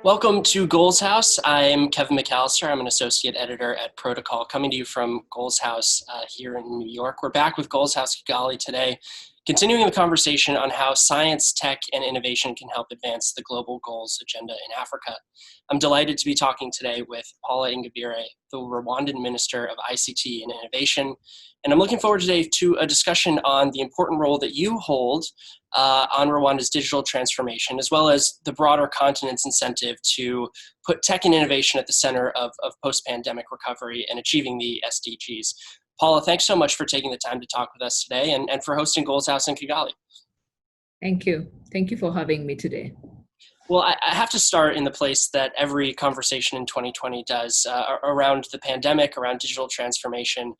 Welcome to Goals House. I'm Kevin McAllister. I'm an associate editor at Protocol, coming to you from Goals House here in New York. We're back with Goals House Kigali today, continuing the conversation on how science, tech, and innovation can help advance the global goals agenda in Africa. I'm delighted to be talking today with Paula Ingabire, the Rwandan Minister of ICT and Innovation. And I'm looking forward today to a discussion on the important role that you hold on Rwanda's digital transformation, as well as the broader continent's incentive to put tech and innovation at the center of post-pandemic recovery and achieving the SDGs. Paula, thanks so much for taking the time to talk with us today and for hosting Goals House in Kigali. Thank you. Thank you for having me today. Well, I have to start in the place that every conversation in 2020 does, around the pandemic, around digital transformation.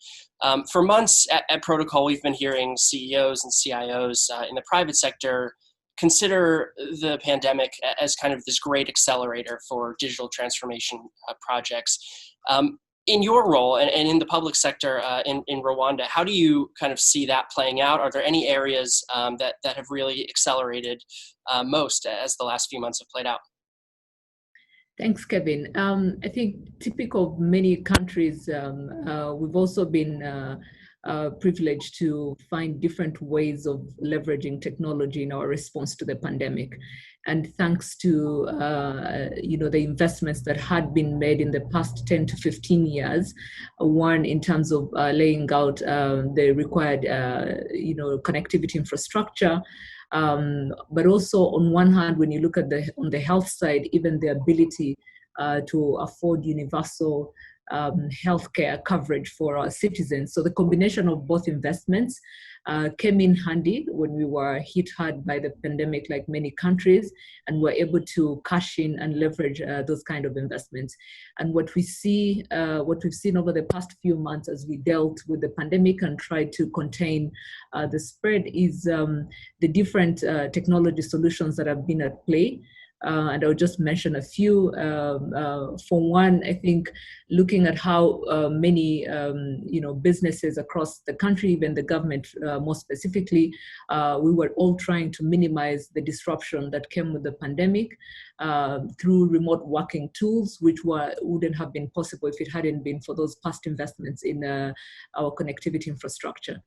For months at Protocol, we've been hearing CEOs and CIOs in the private sector consider the pandemic as kind of this great accelerator for digital transformation projects. In your role and in the public sector in Rwanda, how do you kind of see that playing out? Are there any areas that have really accelerated most as the last few months have played out? Thanks, Kevin. I think typical of many countries, we've also been privileged to find different ways of leveraging technology in our response to the pandemic. And thanks to the investments that had been made in the past 10 to 15 years, one in terms of laying out the required connectivity infrastructure, but also on one hand, when you look at on the health side, even the ability to afford universal healthcare coverage for our citizens. So the combination of both investments came in handy when we were hit hard by the pandemic, like many countries, and were able to cash in and leverage those kind of investments. And what we've seen over the past few months as we dealt with the pandemic and tried to contain the spread is the different technology solutions that have been at play. And I'll just mention a few. For one, I think looking at how many businesses across the country, even the government more specifically, we were all trying to minimize the disruption that came with the pandemic through remote working tools, which wouldn't have been possible if it hadn't been for those past investments in our connectivity infrastructure.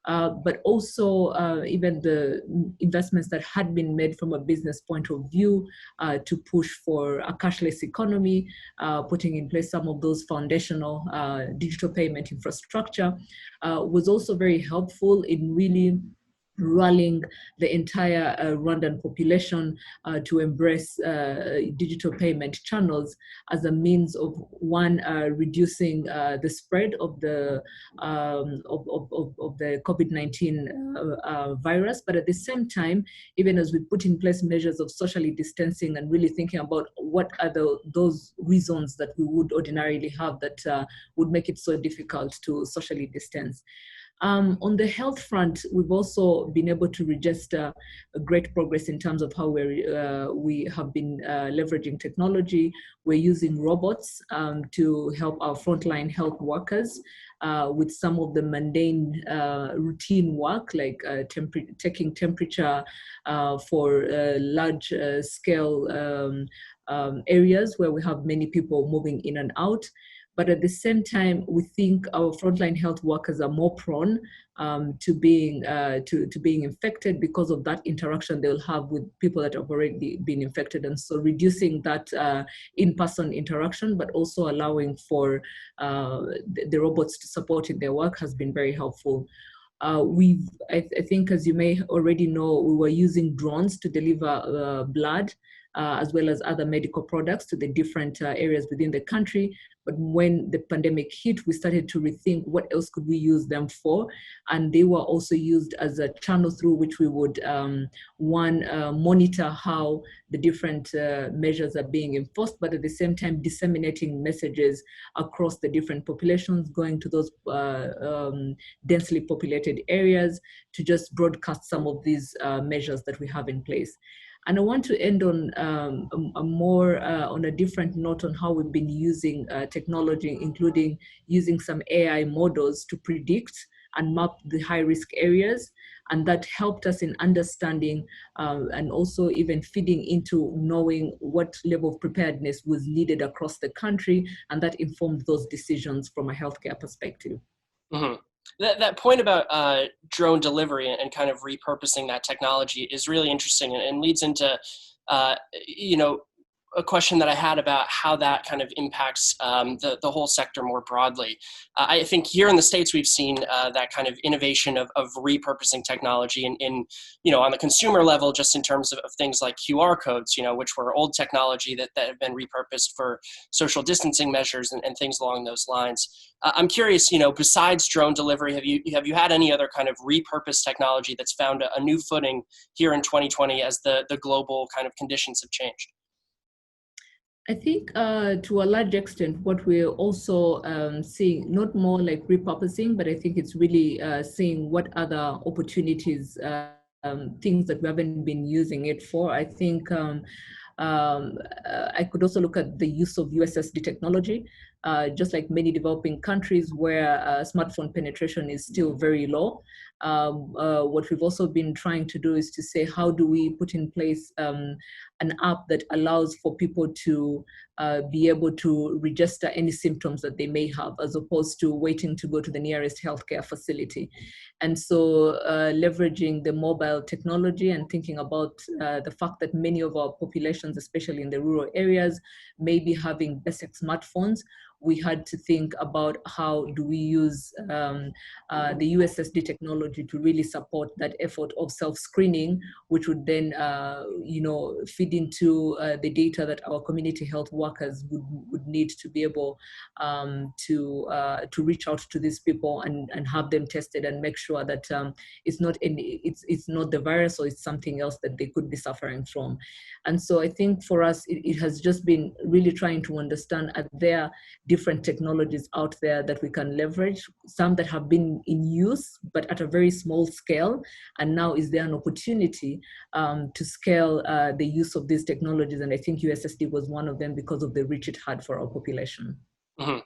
But also even the investments that had been made from a business point of view to push for a cashless economy, putting in place some of those foundational digital payment infrastructure was also very helpful in really rallying the entire Rwandan population to embrace digital payment channels as a means of reducing the spread of the COVID-19 virus, but at the same time, even as we put in place measures of socially distancing and really thinking about what are those reasons that we would ordinarily have that would make it so difficult to socially distance. On the health front, we've also been able to register a great progress in terms of how we have been leveraging technology. We're using robots to help our frontline health workers with some of the mundane routine work, like taking temperature for large scale areas where we have many people moving in and out. But at the same time, we think our frontline health workers are more prone to being infected because of that interaction they'll have with people that have already been infected. And so reducing that in-person interaction, but also allowing for the robots to support in their work has been very helpful. I think, as you may already know, we were using drones to deliver blood as well as other medical products to the different areas within the country. But when the pandemic hit, we started to rethink what else could we use them for. And they were also used as a channel through which we would, monitor how the different measures are being enforced, but at the same time disseminating messages across the different populations, going to those densely populated areas to just broadcast some of these measures that we have in place. And I want to end on on a different note on how we've been using technology, including using some AI models to predict and mapped the high risk areas. And that helped us in understanding and also even feeding into knowing what level of preparedness was needed across the country. And that informed those decisions from a healthcare perspective. Mm-hmm. That point about drone delivery and kind of repurposing that technology is really interesting, and leads into, uh, you know, a question that I had about how that kind of impacts the whole sector more broadly. I think here in the States, we've seen that kind of innovation of repurposing technology on the consumer level, just in terms of things like QR codes, which were old technology that have been repurposed for social distancing measures and things along those lines. I'm curious, besides drone delivery, have you had any other kind of repurposed technology that's found a new footing here in 2020 as the global kind of conditions have changed? I think to a large extent, what we're also seeing, not more like repurposing, but I think it's really seeing what other opportunities, things that we haven't been using it for. I think I could also look at the use of USSD technology, just like many developing countries where smartphone penetration is still very low. What we've also been trying to do is to say, how do we put in place an app that allows for people to be able to register any symptoms that they may have, as opposed to waiting to go to the nearest healthcare facility. And so leveraging the mobile technology and thinking about the fact that many of our populations, especially in the rural areas, may be having basic smartphones, we had to think about how do we use the USSD technology to really support that effort of self-screening, which would then, feed into the data that our community health workers would need to be able to reach out to these people and have them tested and make sure that it's not the virus or it's something else that they could be suffering from. And so I think for us, it has just been really trying to understand, are there different technologies out there that we can leverage, some that have been in use, but at a very small scale. And now is there an opportunity to scale the use of these technologies? And I think USSD was one of them because of the reach it had for our population. Mm-hmm.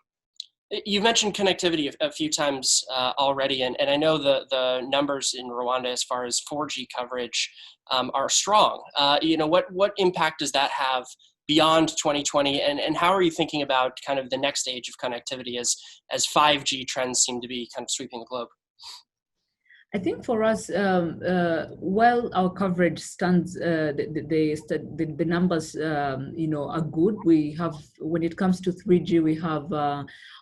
You've mentioned connectivity a few times already, and I know the numbers in Rwanda as far as 4G coverage are strong. What impact does that have beyond 2020, and how are you thinking about kind of the next age of connectivity as 5G trends seem to be kind of sweeping the globe? I think for us, while our coverage stands, the numbers, are good. We have, when it comes to 3G, we have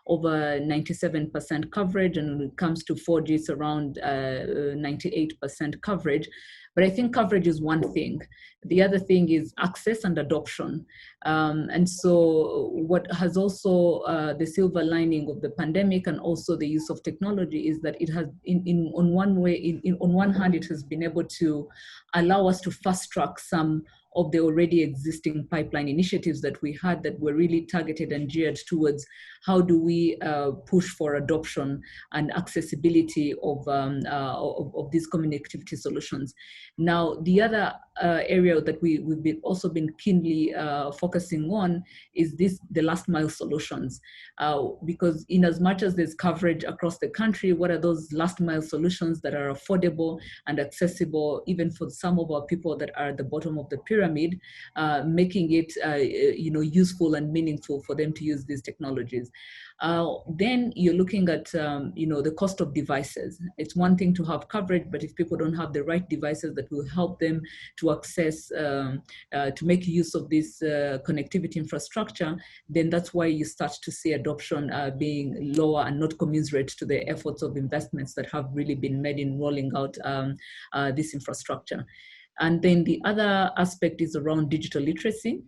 over 97% coverage, and when it comes to 4G, it's around 98% coverage. But I think coverage is one thing. The other thing is access and adoption. And so what has also the silver lining of the pandemic and also the use of technology is that it has, on one hand, it has been able to allow us to fast track some of the already existing pipeline initiatives that we had that were really targeted and geared towards how do we push for adoption and accessibility of these connectivity solutions. Now, the other area that we've also been keenly focusing on is the last mile solutions. Because in as much as there's coverage across the country, what are those last mile solutions that are affordable and accessible even for some of our people that are at the bottom of the pyramid, making it useful and meaningful for them to use these technologies. Then you're looking at the cost of devices. It's one thing to have coverage, but if people don't have the right devices that will help them to access, to make use of this connectivity infrastructure, then that's why you start to see adoption being lower and not commensurate to the efforts of investments that have really been made in rolling out this infrastructure. And then the other aspect is around digital literacy.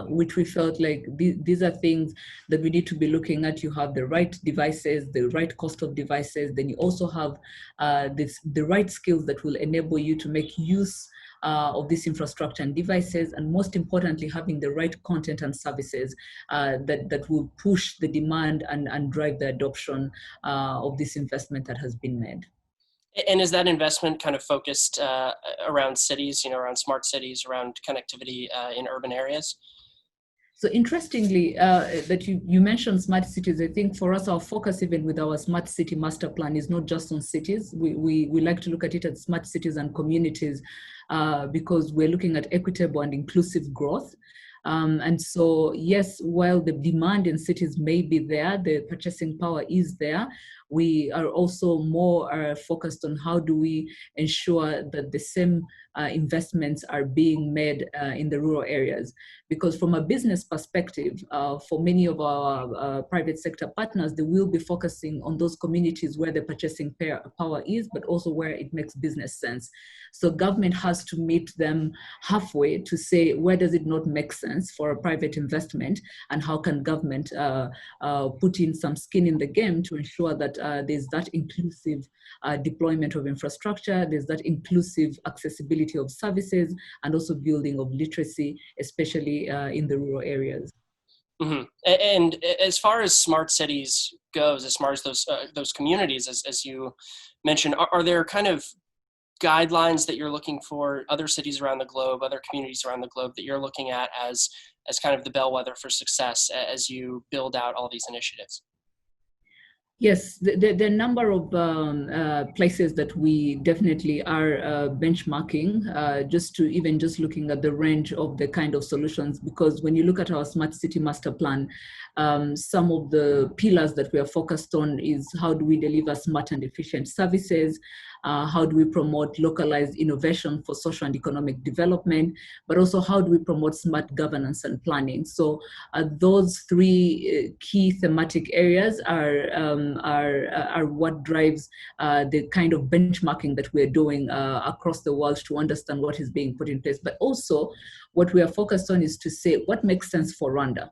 Which we felt like these are things that we need to be looking at. You have the right devices, the right cost of devices, then you also have the right skills that will enable you to make use of this infrastructure and devices, and most importantly, having the right content and services that will push the demand and drive the adoption of this investment that has been made. And is that investment kind of focused around cities, around smart cities, around connectivity in urban areas? So interestingly, that you mentioned smart cities, I think for us, our focus even with our smart city master plan is not just on cities. We like to look at it as smart cities and communities because we're looking at equitable and inclusive growth. And so, yes, while the demand in cities may be there, the purchasing power is there, we are also more focused on how do we ensure that the same investments are being made in the rural areas. Because from a business perspective, for many of our private sector partners, they will be focusing on those communities where the purchasing power is, but also where it makes business sense. So government has to meet them halfway to say, where does it not make sense for a private investment, and how can government put in some skin in the game to ensure that there's that inclusive deployment of infrastructure, there's that inclusive accessibility of services, and also building of literacy, especially in the rural areas. Mm-hmm. And as far as smart cities goes, as far as those communities, as you mentioned, are there kind of guidelines that you're looking for, other cities around the globe, other communities around the globe that you're looking at as kind of the bellwether for success as you build out all these initiatives? Yes, there are a number of places that we definitely are benchmarking, just looking at the range of the kind of solutions. Because when you look at our smart city master plan, some of the pillars that we are focused on is how do we deliver smart and efficient services, how do we promote localized innovation for social and economic development, but also how do we promote smart governance and planning. So those three key thematic areas are what drives the kind of benchmarking that we're doing across the world to understand what is being put in place. But also what we are focused on is to say what makes sense for Rwanda.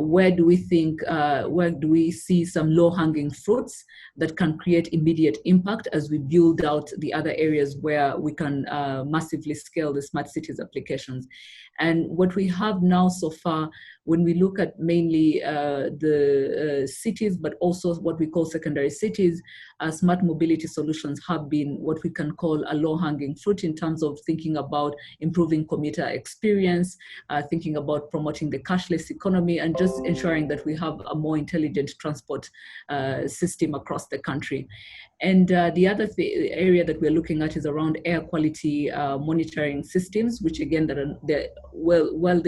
Where do we see some low-hanging fruits that can create immediate impact as we build out the other areas where we can massively scale the smart cities applications. And what we have now so far, when we look at mainly the cities, but also what we call secondary cities, smart mobility solutions have been what we can call a low-hanging fruit in terms of thinking about improving commuter experience, thinking about promoting the cashless economy, and just ensuring that we have a more intelligent transport system across the country. And the other area that we're looking at is around air quality monitoring systems, which again, they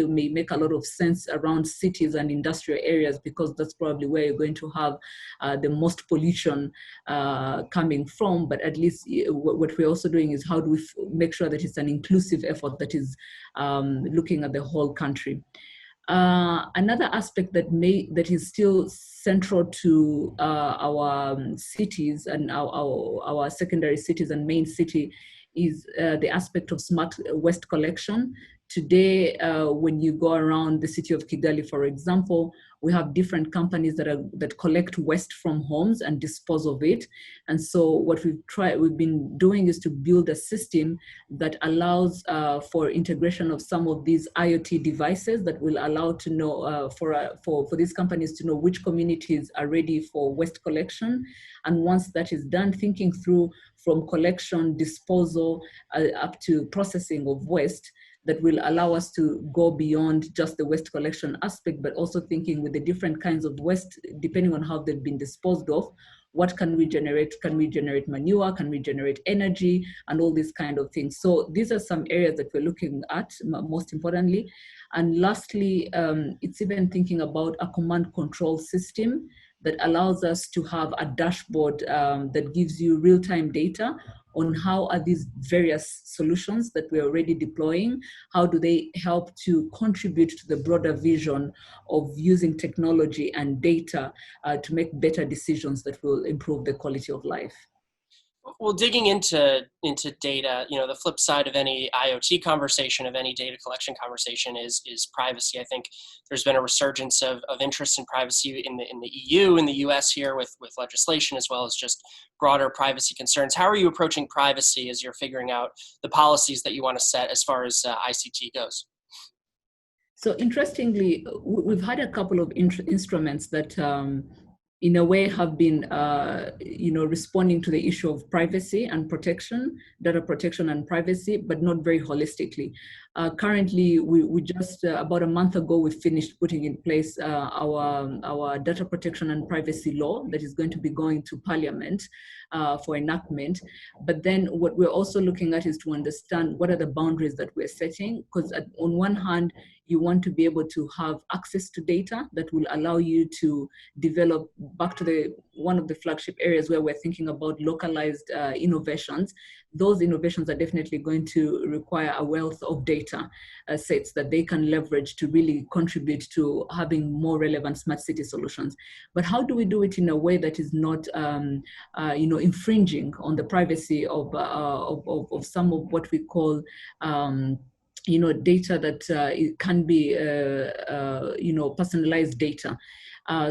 may make a lot of sense around cities and industrial areas, because that's probably where you're going to have the most pollution coming from. But at least what we're also doing is how do we make sure that it's an inclusive effort that is looking at the whole country. Another aspect that is still central to our cities and our secondary cities and main city is the aspect of smart waste collection. Today, when you go around the city of Kigali, for example, we have different companies that collect waste from homes and dispose of it. And so what we've been doing is to build a system that allows for integration of some of these IoT devices that will allow to know for these companies to know which communities are ready for waste collection. And once that is done, thinking through from collection, disposal, up to processing of waste, that will allow us to go beyond just the waste collection aspect, but also thinking with the different kinds of waste, depending on how they've been disposed of, what can we generate? Can we generate manure? Can we generate energy? And all these kind of things. So these are some areas that we're looking at, most importantly. And lastly, it's even thinking about a command control system that allows us to have a dashboard that gives you real-time data on how are these various solutions that we're already deploying, how do they help to contribute to the broader vision of using technology and data to make better decisions that will improve the quality of life. Well, digging into data, the flip side of any IoT conversation, of any data collection conversation is privacy. I think there's been a resurgence of interest in privacy in the EU, in the US here with legislation, as well as just broader privacy concerns. How are you approaching privacy as you're figuring out the policies that you want to set as far as ICT goes? So interestingly, we've had a couple of instruments that in a way have been, responding to the issue of privacy and protection, data protection and privacy, but not very holistically. Currently, we just about a month ago, we finished putting in place our data protection and privacy law that is going to be going to Parliament for enactment. But then what we're also looking at is to understand what are the boundaries that we're setting, because on one hand, you want to be able to have access to data that will allow you to develop back to one of the flagship areas where we're thinking about localized innovations. Those innovations are definitely going to require a wealth of data sets that they can leverage to really contribute to having more relevant smart city solutions. But how do we do it in a way that is not infringing on the privacy of some of what we call data that it can be, personalized data.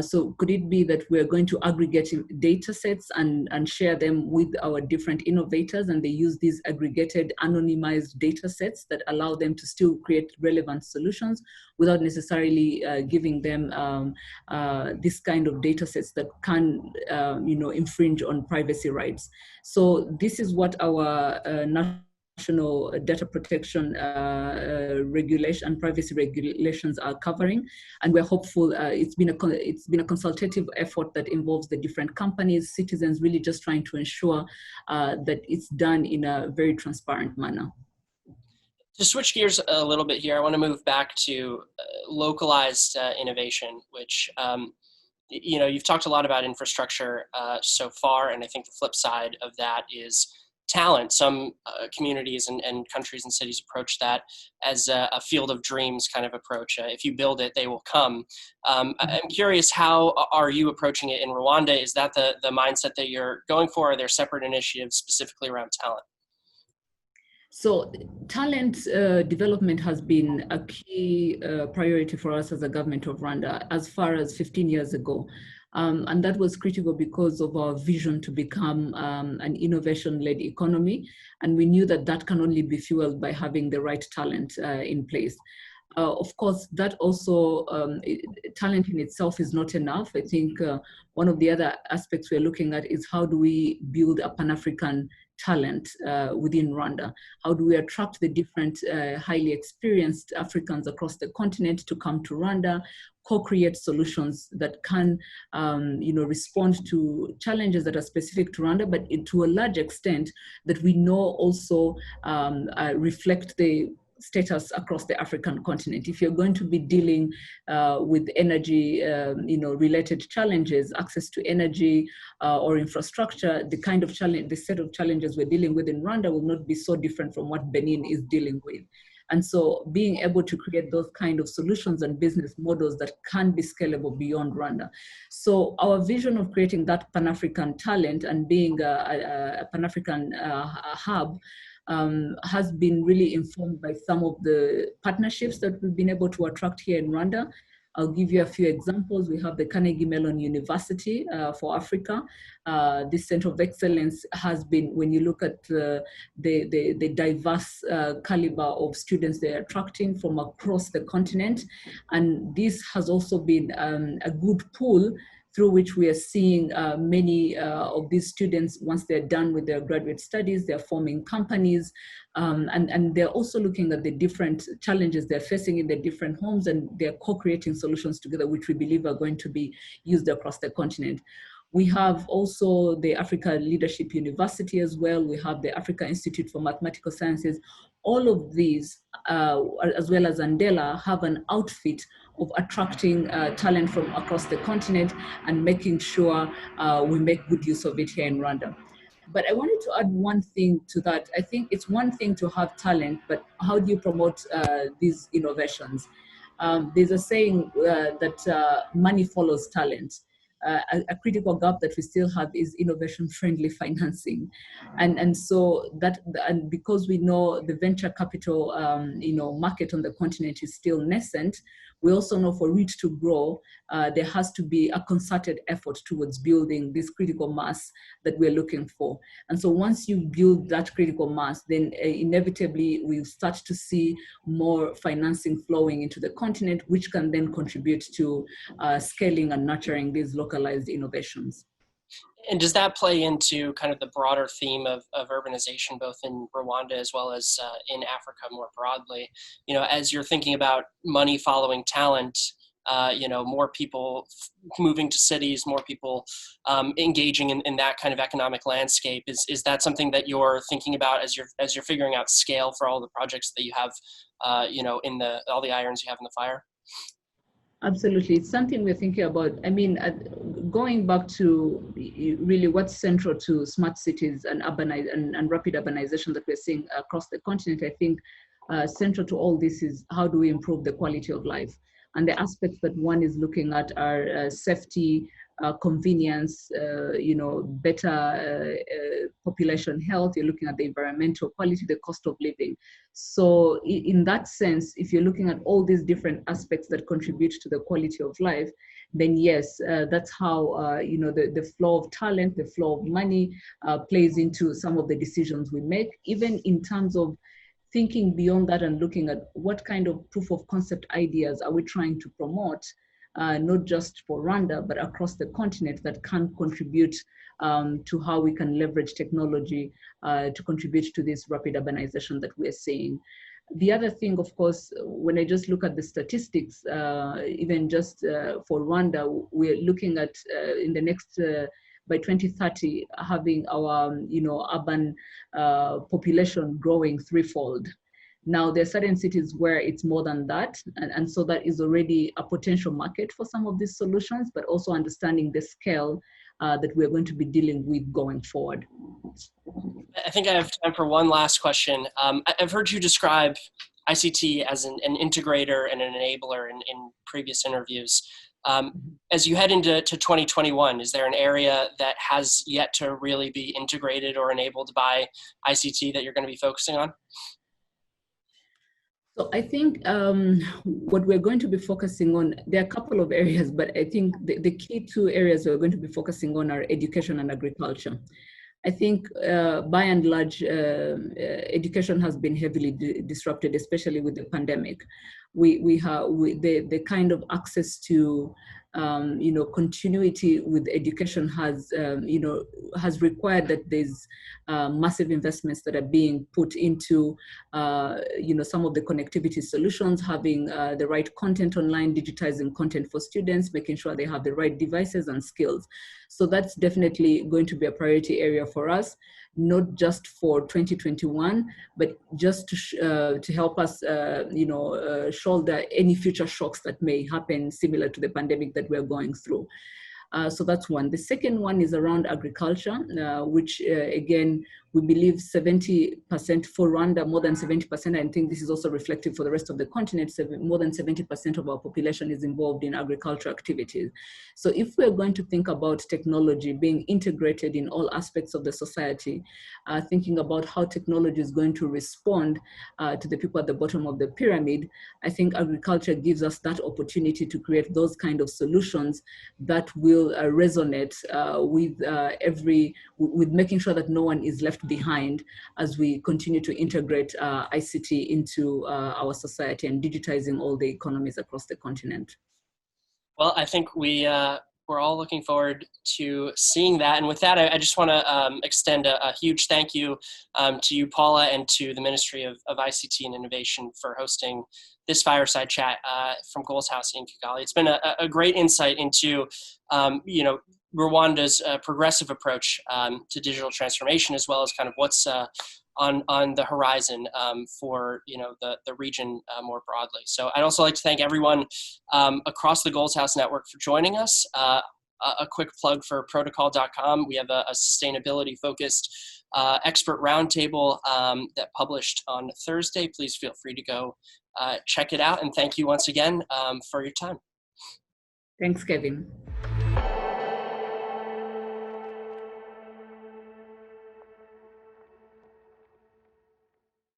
So could it be that we're going to aggregate data sets and share them with our different innovators, and they use these aggregated anonymized data sets that allow them to still create relevant solutions without necessarily giving them this kind of data sets that can, infringe on privacy rights. So this is what our national data protection regulation and privacy regulations are covering, and we're hopeful. It's been a consultative effort that involves the different companies, citizens, really just trying to ensure that it's done in a very transparent manner. To switch gears a little bit here, I want to move back to localized innovation, which you've talked a lot about infrastructure so far, and I think the flip side of that is talent. Some communities and countries and cities approach that as a field of dreams kind of approach. If you build it, they will come. I'm curious, how are you approaching it in Rwanda? Is that the mindset that you're going for? Are there separate initiatives specifically around talent? So talent development has been a key priority for us as a government of Rwanda as far as 15 years ago. And that was critical because of our vision to become an innovation-led economy. And we knew that that can only be fueled by having the right talent in place. Of course, that also, talent in itself is not enough. I think one of the other aspects we're looking at is how do we build a Pan-African talent within Rwanda? How do we attract the different highly experienced Africans across the continent to come to Rwanda, co-create solutions that can respond to challenges that are specific to Rwanda, but to a large extent that we know also reflect the status across the African continent. If you're going to be dealing with energy, related challenges, access to energy or infrastructure, the kind of challenge, the set of challenges we're dealing with in Rwanda will not be so different from what Benin is dealing with. And so being able to create those kind of solutions and business models that can be scalable beyond Rwanda. So our vision of creating that Pan-African talent and being a Pan-African hub has been really informed by some of the partnerships that we've been able to attract here in Rwanda. I'll give you a few examples. We have the Carnegie Mellon University for Africa. This Center of Excellence has been, when you look at the diverse caliber of students they're attracting from across the continent. And this has also been a good pool through which we are seeing many of these students, once they're done with their graduate studies, they're forming companies, and they're also looking at the different challenges they're facing in their different homes, and they're co-creating solutions together, which we believe are going to be used across the continent. We have also the Africa Leadership University as well. We have the Africa Institute for Mathematical Sciences. All of these, as well as Andela, have an outfit of attracting talent from across the continent and making sure we make good use of it here in Rwanda. But I wanted to add one thing to that. I think it's one thing to have talent, but how do you promote these innovations? There's a saying that money follows talent. A critical gap that we still have is innovation-friendly financing, and so that, and because we know the venture capital market on the continent is still nascent, we also know for it to grow, there has to be a concerted effort towards building this critical mass that we're looking for. And so once you build that critical mass, then inevitably we'll start to see more financing flowing into the continent, which can then contribute to scaling and nurturing these localized innovations. And does that play into kind of the broader theme of urbanization, both in Rwanda as well as in Africa more broadly? You know, as you're thinking about money following talent, you know, more people moving to cities, more people engaging in that kind of economic landscape. Is that something that you're thinking about as you're figuring out scale for all the projects that you have, you know, in all the irons you have in the fire? Absolutely. It's something we're thinking about. I mean, going back to really what's central to smart cities and and rapid urbanization that we're seeing across the continent, I think central to all this is how do we improve the quality of life? And the aspects that one is looking at are safety, convenience, you know, better population health. You're looking at the environmental quality, the cost of living. So in that sense, if you're looking at all these different aspects that contribute to the quality of life, then yes, that's how you know, the flow of talent, the flow of money plays into some of the decisions we make, even in terms of thinking beyond that and looking at what kind of proof of concept ideas are we trying to promote, not just for Rwanda, but across the continent, that can contribute to how we can leverage technology to contribute to this rapid urbanization that we're seeing. The other thing, of course, when I just look at the statistics, even just for Rwanda, we're looking at in the next, by 2030, having our, you know, urban population growing threefold. Now, there are certain cities where it's more than that. And so that is already a potential market for some of these solutions, but also understanding the scale that we're going to be dealing with going forward. I think I have time for one last question. I've heard you describe ICT as an integrator and an enabler in previous interviews. As you head into 2021, is there an area that has yet to really be integrated or enabled by ICT that you're going to be focusing on? So I think what we're going to be focusing on, there are a couple of areas, but I think the key two areas we're going to be focusing on are education and agriculture. I think by and large, education has been heavily disrupted, especially with the pandemic. We have the kind of access to you know, continuity with education has you know, has required that there's massive investments that are being put into you know, some of the connectivity solutions, having the right content online, digitizing content for students, making sure they have the right devices and skills. So that's definitely going to be a priority area for us, not just for 2021, but just to help us, you know, shoulder any future shocks that may happen similar to the pandemic that we're going through. So that's one. The second one is around agriculture, which again, we believe 70% for Rwanda, more than 70%. I think this is also reflective for the rest of the continent. More than 70% of our population is involved in agriculture activities. So if we're going to think about technology being integrated in all aspects of the society, thinking about how technology is going to respond to the people at the bottom of the pyramid, I think agriculture gives us that opportunity to create those kind of solutions that will resonate with making sure that no one is left behind as we continue to integrate ICT into our society and digitizing all the economies across the continent. Well, I think we're all looking forward to seeing that. And with that, I just want to extend a huge thank you to you, Paula, and to the Ministry of ICT and Innovation for hosting this fireside chat from Goals House in Kigali. It's been a great insight into, you know, Rwanda's progressive approach to digital transformation, as well as kind of what's on the horizon for, you know, the region more broadly. So I'd also like to thank everyone across the Goals House network for joining us. A quick plug for protocol.com. We have a sustainability focused expert roundtable that published on Thursday. Please feel free to go check it out. And thank you once again for your time. Thanks, Kevin.